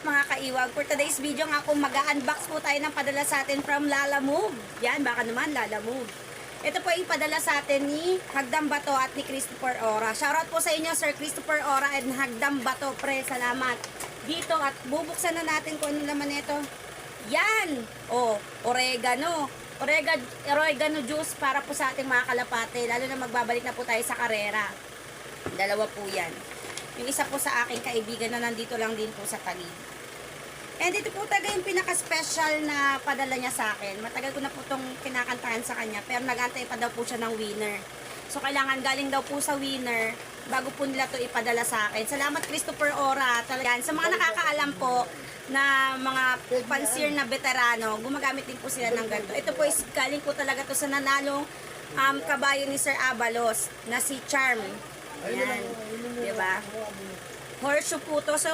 mga kaiwag? For today's video nga kung mag-unbox po tayo ng padala sa atin from Lalamove. Yan, baka naman Lalamove. Ito po ay padala sa atin ni Hagdam Bato at ni Christopher Ora. Shoutout po sa inyo, Sir Christopher Ora and Hagdam Bato, pre. Salamat. Dito at bubuksan na natin kung ano naman ito. Yan! Oh, oregano. Oregano juice para po sa ating mga kalapate. Lalo na magbabalik na po tayo sa karera. Dalawa po yan. Yung isa po sa aking kaibigan na nandito lang din po sa Taguig. And ito po talaga yung pinaka-special na padala niya sa akin. Matagal ko na po itong kinakantahan sa kanya. Pero nag-antay pa daw po siya ng winner. So, kailangan galing daw po sa winner bago po nila ito ipadala sa akin. Salamat, Christopher Ora. Talagang, sa mga nakakaalam po na mga pansir na veterano, gumagamit din po sila ng ganito. Ito po is galing po talaga to sa nanalong kabayo ni Sir Abalos na si Charm. Ayan. Diba? Horseshoe po to. So,